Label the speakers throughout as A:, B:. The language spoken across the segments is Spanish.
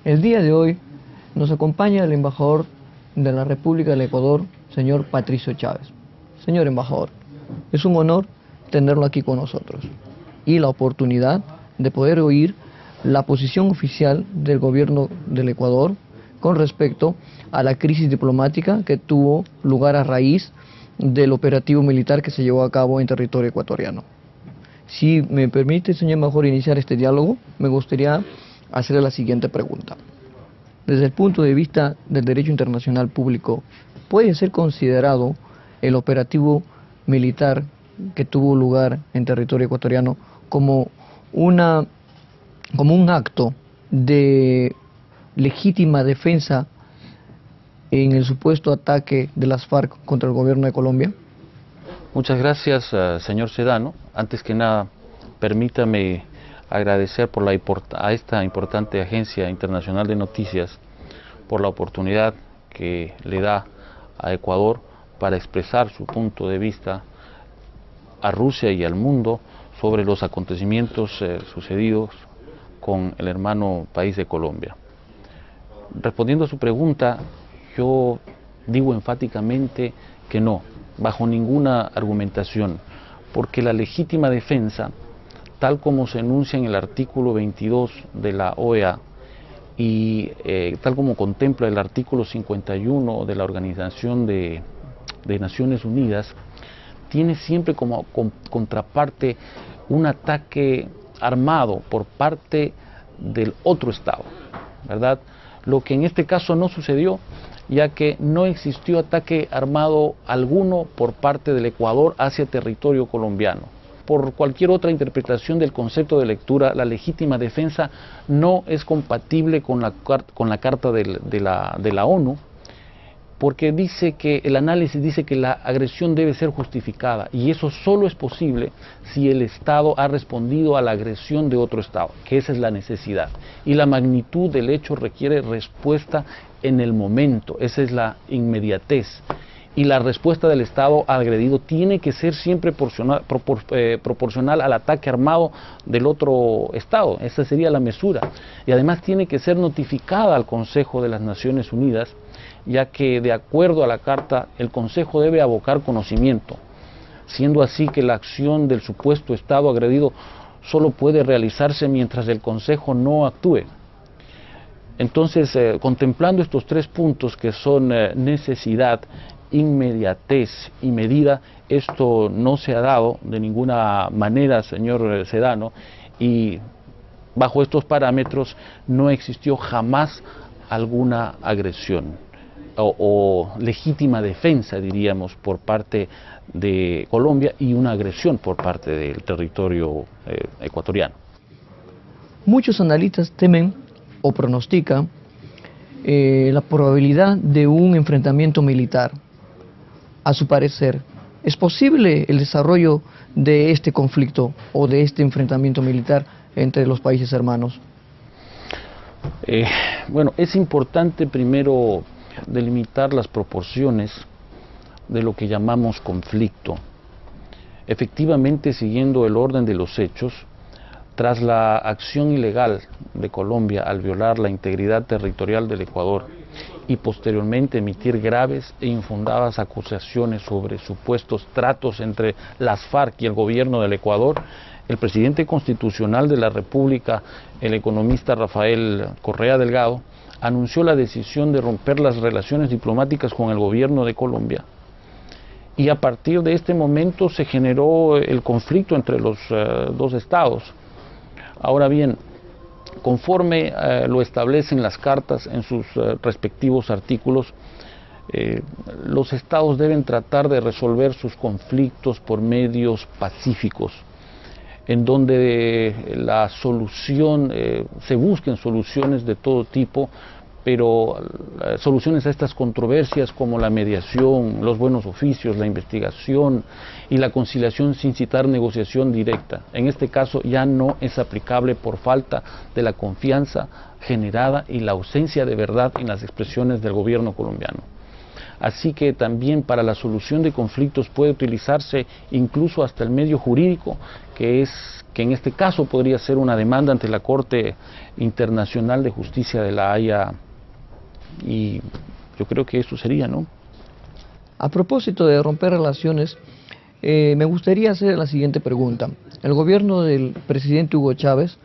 A: El día de hoy nos acompaña el embajador de la República del Ecuador, señor Patricio Chávez. Señor embajador, es un honor tenerlo aquí con nosotros y la oportunidad de poder oír la posición oficial del gobierno del Ecuador con respecto a la crisis diplomática que tuvo lugar a raíz del operativo militar que se llevó a cabo en territorio ecuatoriano. Si me permite, señor embajador, iniciar este diálogo, me gustaría hacerle la siguiente pregunta. Desde el punto de vista del derecho internacional público, ¿puede ser considerado el operativo militar que tuvo lugar en territorio ecuatoriano como un acto de legítima defensa en el supuesto ataque de las FARC contra el gobierno de Colombia?
B: Muchas gracias, señor Sedano. Antes que nada, permítame agradecer a esta importante agencia internacional de noticias por la oportunidad que le da a Ecuador para expresar su punto de vista a Rusia y al mundo sobre los acontecimientos sucedidos con el hermano país de Colombia. Respondiendo a su pregunta, yo digo enfáticamente que no, bajo ninguna argumentación, porque la legítima defensa, tal como se enuncia en el artículo 22 de la OEA y tal como contempla el artículo 51 de la Organización de Naciones Unidas, tiene siempre como contraparte un ataque armado por parte del otro Estado, ¿verdad? Lo que en este caso no sucedió, ya que no existió ataque armado alguno por parte del Ecuador hacia territorio colombiano. Por cualquier otra interpretación del concepto de lectura, la legítima defensa no es compatible con la Carta de la ONU, porque dice que el análisis dice que la agresión debe ser justificada, y eso solo es posible si el Estado ha respondido a la agresión de otro Estado, que esa es la necesidad. Y la magnitud del hecho requiere respuesta en el momento, esa es la inmediatez. Y la respuesta del Estado agredido tiene que ser siempre proporcional al ataque armado del otro Estado, esa sería la mesura. Y además tiene que ser notificada al Consejo de las Naciones Unidas, ya que de acuerdo a la Carta el Consejo debe abocar conocimiento, siendo así que la acción del supuesto Estado agredido solo puede realizarse mientras el Consejo no actúe. Entonces, contemplando estos tres puntos que son necesidad, inmediatez y medida, esto no se ha dado de ninguna manera, señor Sedano, y bajo estos parámetros no existió jamás alguna agresión o legítima defensa, diríamos, por parte de Colombia y una agresión por parte del territorio ecuatoriano.
A: Muchos analistas temen o pronostican la probabilidad de un enfrentamiento militar. A su parecer, ¿es posible el desarrollo de este conflicto o de este enfrentamiento militar entre los países hermanos?
B: Bueno, es importante primero delimitar las proporciones de lo que llamamos conflicto. Efectivamente, siguiendo el orden de los hechos, tras la acción ilegal de Colombia al violar la integridad territorial del Ecuador y posteriormente emitir graves e infundadas acusaciones sobre supuestos tratos entre las FARC y el gobierno del Ecuador, el presidente constitucional de la República, el economista Rafael Correa Delgado, anunció la decisión de romper las relaciones diplomáticas con el gobierno de Colombia. Y a partir de este momento se generó el conflicto entre los dos estados. Ahora bien, conforme lo establecen las cartas en sus respectivos artículos, los estados deben tratar de resolver sus conflictos por medios pacíficos, en donde la solución, se busquen soluciones de todo tipo, pero soluciones a estas controversias como la mediación, los buenos oficios, la investigación y la conciliación sin citar negociación directa. En este caso ya no es aplicable por falta de la confianza generada y la ausencia de verdad en las expresiones del gobierno colombiano. así que también para la solución de conflictos puede utilizarse incluso hasta el medio jurídico, que en este caso podría ser una demanda ante la Corte Internacional de Justicia de la Haya, y yo creo que eso sería, ¿no?
A: A propósito de romper relaciones, me gustaría hacer la siguiente pregunta. El gobierno del presidente Hugo Chávez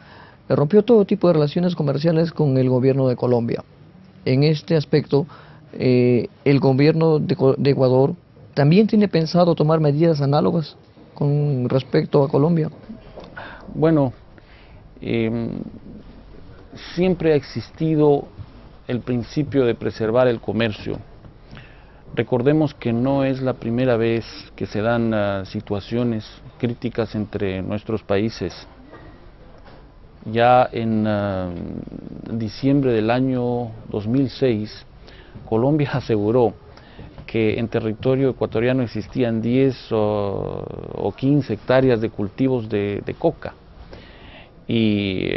A: rompió todo tipo de relaciones comerciales con el gobierno de Colombia. En este aspecto, el gobierno de Ecuador también tiene pensado tomar medidas análogas con respecto a Colombia.
B: Bueno, siempre ha existido el principio de preservar el comercio. Recordemos que no es la primera vez que se dan situaciones críticas entre nuestros países. Ya en diciembre del año 2006, Colombia aseguró que en territorio ecuatoriano existían 10 o 15 hectáreas de cultivos de coca. Y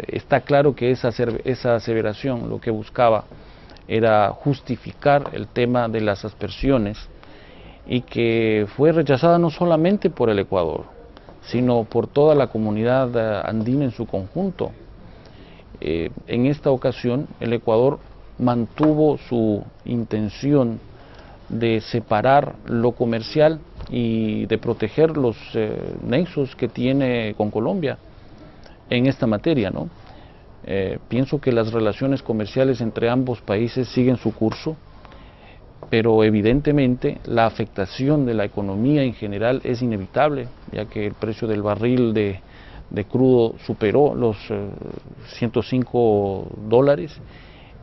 B: está claro que esa aseveración lo que buscaba era justificar el tema de las aspersiones, y que fue rechazada no solamente por el Ecuador, sino por toda la comunidad andina en su conjunto. En esta ocasión el Ecuador mantuvo su intención de separar lo comercial y de proteger los nexos que tiene con Colombia en esta materia, ¿no? Pienso que las relaciones comerciales entre ambos países siguen su curso, pero evidentemente la afectación de la economía en general es inevitable, ya que el precio del barril de crudo superó los $105,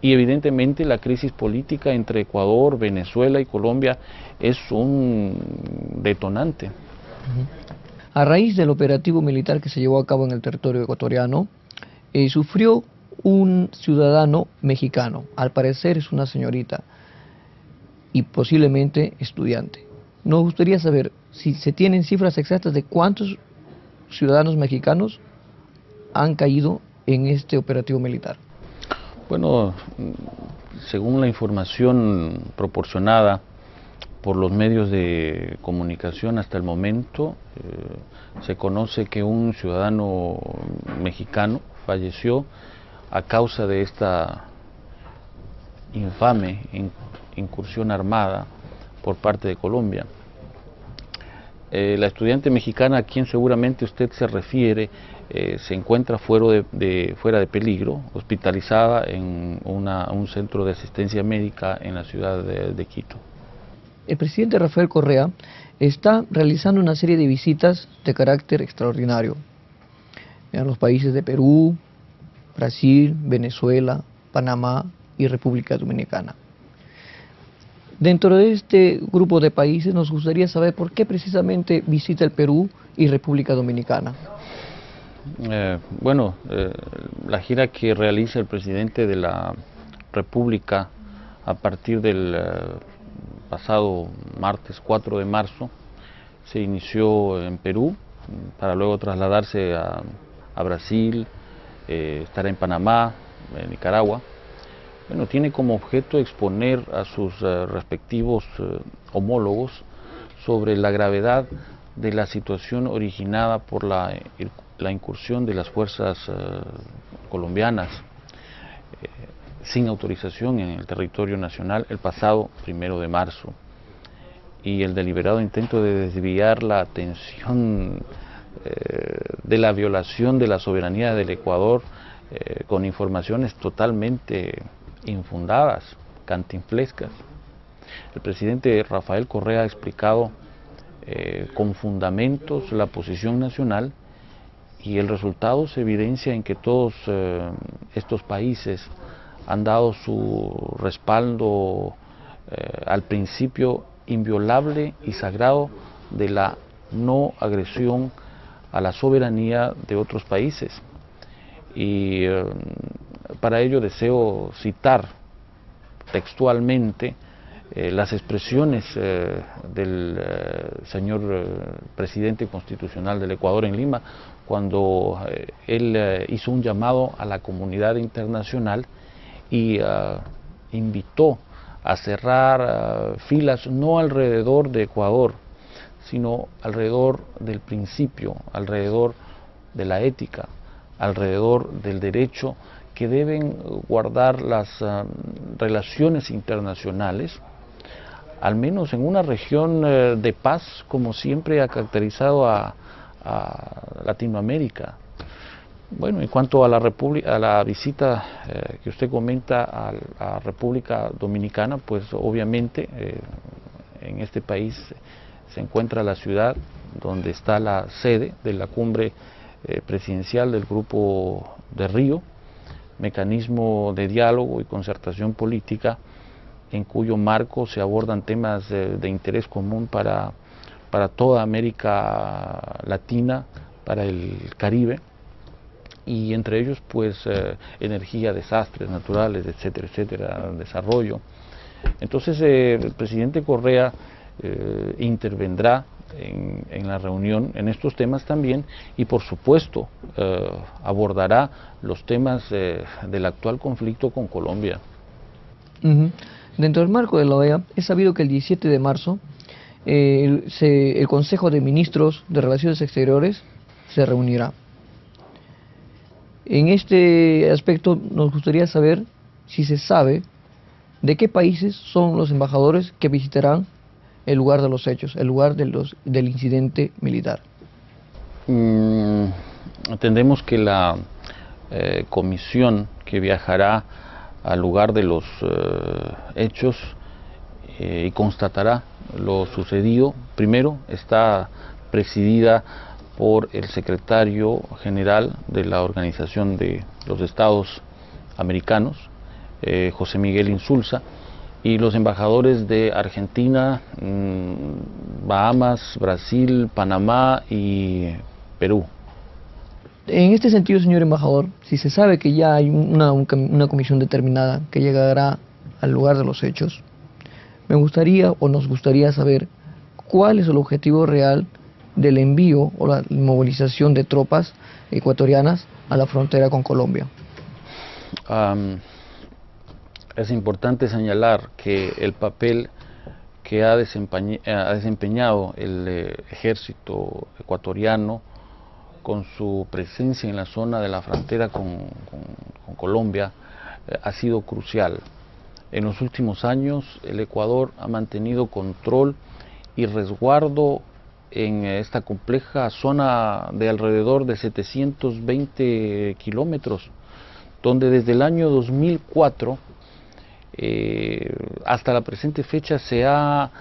B: y evidentemente la crisis política entre Ecuador, Venezuela y Colombia es un detonante.
A: A raíz del operativo militar que se llevó a cabo en el territorio ecuatoriano, sufrió un ciudadano mexicano, al parecer es una señorita y posiblemente estudiante. Nos gustaría saber si se tienen cifras exactas de cuántos ciudadanos mexicanos han caído en este operativo militar.
B: Bueno, según la información proporcionada por los medios de comunicación hasta el momento, se conoce que un ciudadano mexicano falleció a causa de esta infame incursión armada por parte de Colombia. La estudiante mexicana a quien seguramente usted se refiere se encuentra fuera de peligro, hospitalizada en un centro de asistencia médica en la ciudad de Quito.
A: El presidente Rafael Correa está realizando una serie de visitas de carácter extraordinario a los países de Perú, Brasil, Venezuela, Panamá y República Dominicana. Dentro de este grupo de países nos gustaría saber por qué precisamente visita el Perú y República Dominicana.
B: La gira que realiza el presidente de la República a partir del pasado martes 4 de marzo se inició en Perú para luego trasladarse a Brasil, estará en Panamá, en Nicaragua. Bueno, tiene como objeto exponer a sus respectivos homólogos sobre la gravedad de la situación originada por la incursión de las fuerzas colombianas sin autorización en el territorio nacional el pasado 1 de marzo, y el deliberado intento de desviar la atención de la violación de la soberanía del Ecuador con informaciones totalmente infundadas, cantinflescas. El presidente Rafael Correa ha explicado con fundamentos la posición nacional, y el resultado se evidencia en que todos estos países han dado su respaldo al principio inviolable y sagrado de la no agresión a la soberanía de otros países. Y para ello deseo citar textualmente las expresiones del señor presidente constitucional del Ecuador en Lima, cuando él hizo un llamado a la comunidad internacional y invitó a cerrar filas no alrededor de Ecuador, sino alrededor del principio, alrededor de la ética, alrededor del derecho que deben guardar las relaciones internacionales, al menos en una región de paz como siempre ha caracterizado a Latinoamérica. Bueno, en cuanto a la visita que usted comenta a la República Dominicana, pues obviamente en este país se encuentra la ciudad donde está la sede de la cumbre presidencial del Grupo de Río, mecanismo de diálogo y concertación política en cuyo marco se abordan temas de interés común para toda América Latina, para el Caribe, y entre ellos pues energía, desastres naturales, etcétera, etcétera, desarrollo. Entonces el presidente Correa intervendrá en la reunión en estos temas también y por supuesto abordará los temas del actual conflicto con Colombia.
A: Dentro del marco de la OEA es sabido que el 17 de marzo el Consejo de Ministros de Relaciones Exteriores se reunirá. En este aspecto nos gustaría saber si se sabe de qué países son los embajadores que visitarán el lugar de los hechos, el lugar del incidente militar.
B: Entendemos que la comisión que viajará al lugar de los hechos y constatará lo sucedido, primero está presidida por el secretario general de la Organización de los Estados Americanos, José Miguel Insulza, y los embajadores de Argentina, Bahamas, Brasil, Panamá y Perú.
A: En este sentido, señor embajador, si se sabe que ya hay una comisión determinada que llegará al lugar de los hechos, me gustaría o nos gustaría saber cuál es el objetivo real del envío o la movilización de tropas ecuatorianas a la frontera con Colombia.
B: Es importante señalar que el papel que ha desempeñado el ejército ecuatoriano con su presencia en la zona de la frontera con Colombia ha sido crucial. En los últimos años el Ecuador ha mantenido control y resguardo en esta compleja zona de alrededor de 720 kilómetros, donde desde el año 2004 hasta la presente fecha se ha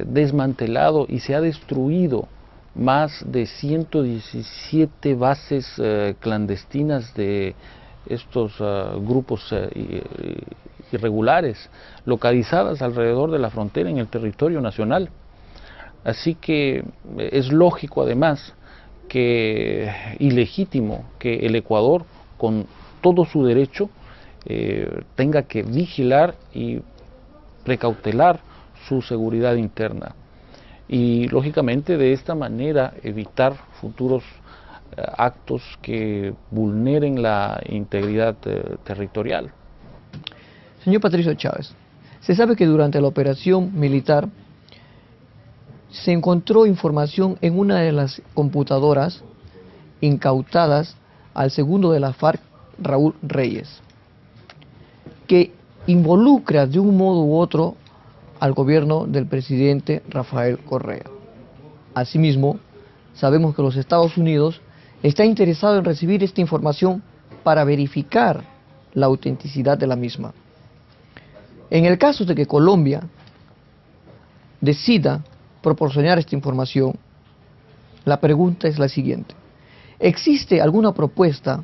B: desmantelado y se ha destruido más de 117 bases clandestinas de estos grupos irregulares localizadas alrededor de la frontera en el territorio nacional. Así que es lógico además y legítimo que el Ecuador con todo su derecho tenga que vigilar y precautelar su seguridad interna y lógicamente de esta manera evitar futuros actos que vulneren la integridad territorial.
A: Señor Patricio Chávez, se sabe que durante la operación militar se encontró información en una de las computadoras incautadas al segundo de la FARC, Raúl Reyes, que involucra de un modo u otro al gobierno del presidente Rafael Correa. Asimismo, sabemos que los Estados Unidos está interesado en recibir esta información para verificar la autenticidad de la misma. En el caso de que Colombia decida proporcionar esta información, la pregunta es la siguiente: ¿existe alguna propuesta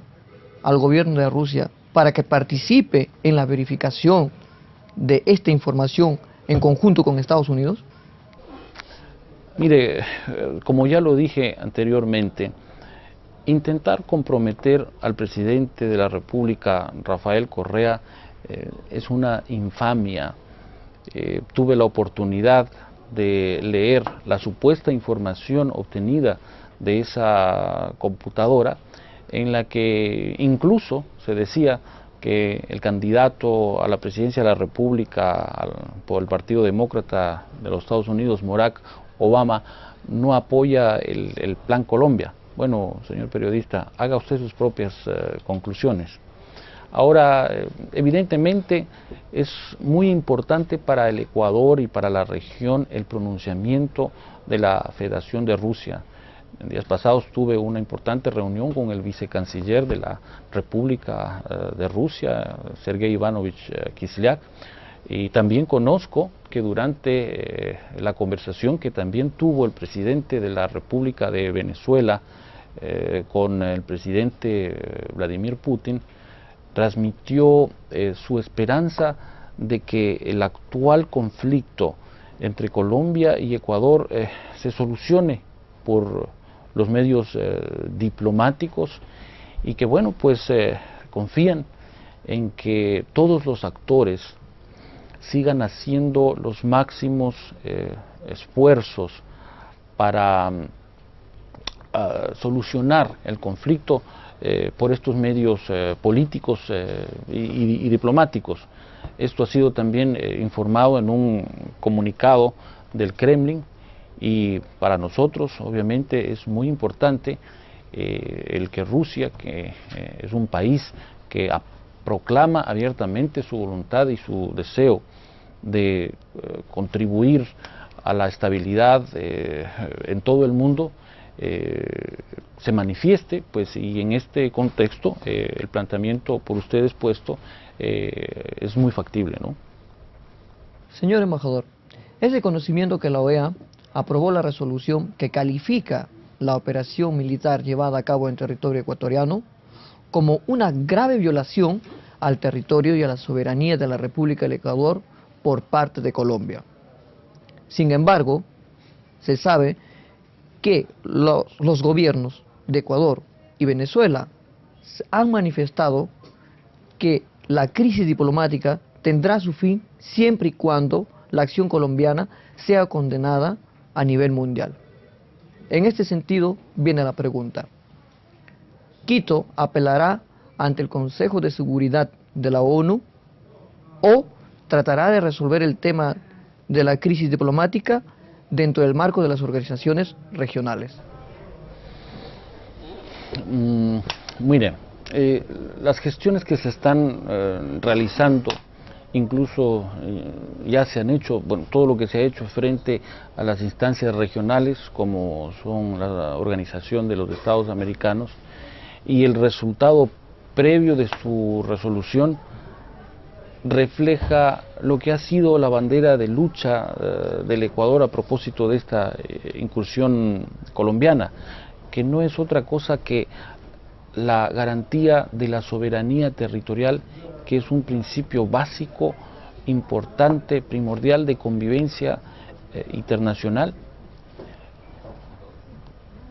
A: al gobierno de Rusia para que participe en la verificación de esta información en conjunto con Estados Unidos?
B: Mire, como ya lo dije anteriormente, intentar comprometer al presidente de la República, Rafael Correa, es una infamia. Tuve la oportunidad de leer la supuesta información obtenida de esa computadora en la que incluso se decía que el candidato a la presidencia de la República por el Partido Demócrata de los Estados Unidos, Barack Obama, no apoya el Plan Colombia. Bueno, señor periodista, haga usted sus propias conclusiones. Ahora, evidentemente es muy importante para el Ecuador y para la región el pronunciamiento de la Federación de Rusia. En días pasados tuve una importante reunión con el vicecanciller de la República de Rusia, Sergei Ivanovich Kislyak, y también conozco que durante la conversación que también tuvo el presidente de la República de Venezuela con el presidente Vladimir Putin, transmitió su esperanza de que el actual conflicto entre Colombia y Ecuador se solucione por los medios diplomáticos y que, bueno, pues confían en que todos los actores sigan haciendo los máximos esfuerzos para solucionar el conflicto por estos medios políticos y diplomáticos. Esto ha sido también informado en un comunicado del Kremlin, y para nosotros obviamente es muy importante el que Rusia, que es un país que proclama abiertamente su voluntad y su deseo de contribuir a la estabilidad en todo el mundo, se manifieste, pues, y en este contexto el planteamiento por ustedes puesto es muy factible, ¿no?
A: Señor embajador, es de conocimiento que la OEA aprobó la resolución que califica la operación militar llevada a cabo en territorio ecuatoriano como una grave violación al territorio y a la soberanía de la República del Ecuador por parte de Colombia. Sin embargo, se sabe que los gobiernos de Ecuador y Venezuela han manifestado que la crisis diplomática tendrá su fin siempre y cuando la acción colombiana sea condenada a nivel mundial. En este sentido viene la pregunta: ¿Quito apelará ante el Consejo de Seguridad de la ONU o tratará de resolver el tema de la crisis diplomática dentro del marco de las organizaciones regionales?
B: Mire, las gestiones que se están realizando, incluso ya se han hecho, bueno, todo lo que se ha hecho frente a las instancias regionales, como son la Organización de los Estados Americanos, y el resultado previo de su resolución refleja lo que ha sido la bandera de lucha del Ecuador a propósito de esta incursión colombiana, que no es otra cosa que la garantía de la soberanía territorial, que es un principio básico, importante, primordial de convivencia internacional,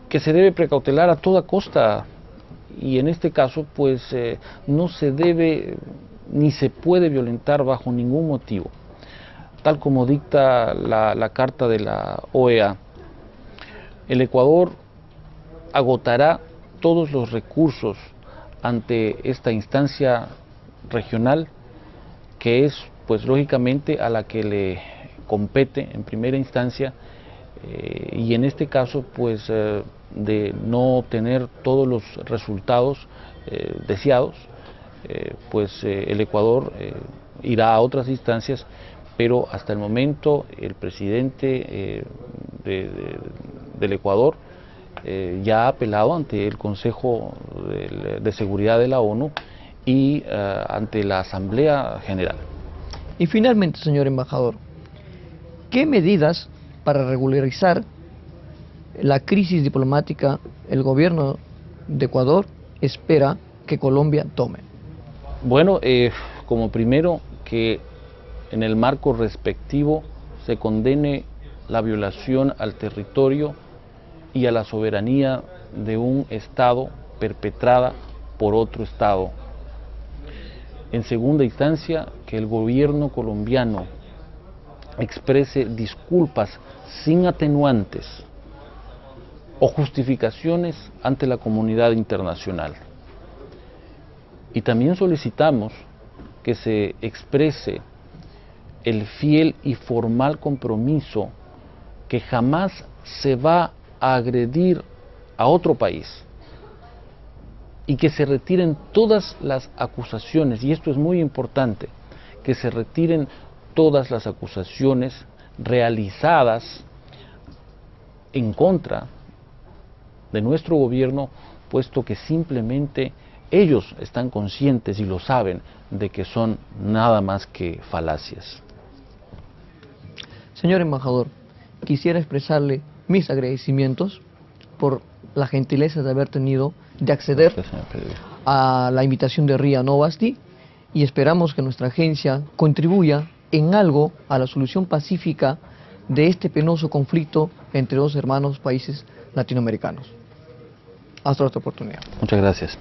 B: que se debe precautelar a toda costa, y en este caso pues no se debe ni se puede violentar bajo ningún motivo. Tal como dicta la Carta de la OEA, el Ecuador agotará todos los recursos ante esta instancia regional, que es pues lógicamente a la que le compete en primera instancia, y en este caso pues de no tener todos los resultados deseados, pues el Ecuador irá a otras instancias, pero hasta el momento el presidente del Ecuador ya ha apelado ante el Consejo de Seguridad de la ONU y ante la Asamblea General.
A: Y finalmente, señor embajador, ¿qué medidas para regularizar la crisis diplomática el gobierno de Ecuador espera que Colombia tome?
B: Bueno, como primero, que en el marco respectivo se condene la violación al territorio y a la soberanía de un Estado perpetrada por otro Estado. En segunda instancia, que el gobierno colombiano exprese disculpas sin atenuantes o justificaciones ante la comunidad internacional. Y también solicitamos que se exprese el fiel y formal compromiso que jamás se va a agredir a otro país y que se retiren todas las acusaciones, y esto es muy importante, que se retiren todas las acusaciones realizadas en contra de nuestro gobierno, puesto que simplemente ellos están conscientes y lo saben de que son nada más que falacias.
A: Señor embajador, quisiera expresarle mis agradecimientos por la gentileza de haber tenido de acceder
B: Gracias, señor periodista.
A: a la invitación de RIA Novosti, y esperamos que nuestra agencia contribuya en algo a la solución pacífica de este penoso conflicto entre dos hermanos países latinoamericanos. Hasta otra oportunidad.
B: Muchas gracias.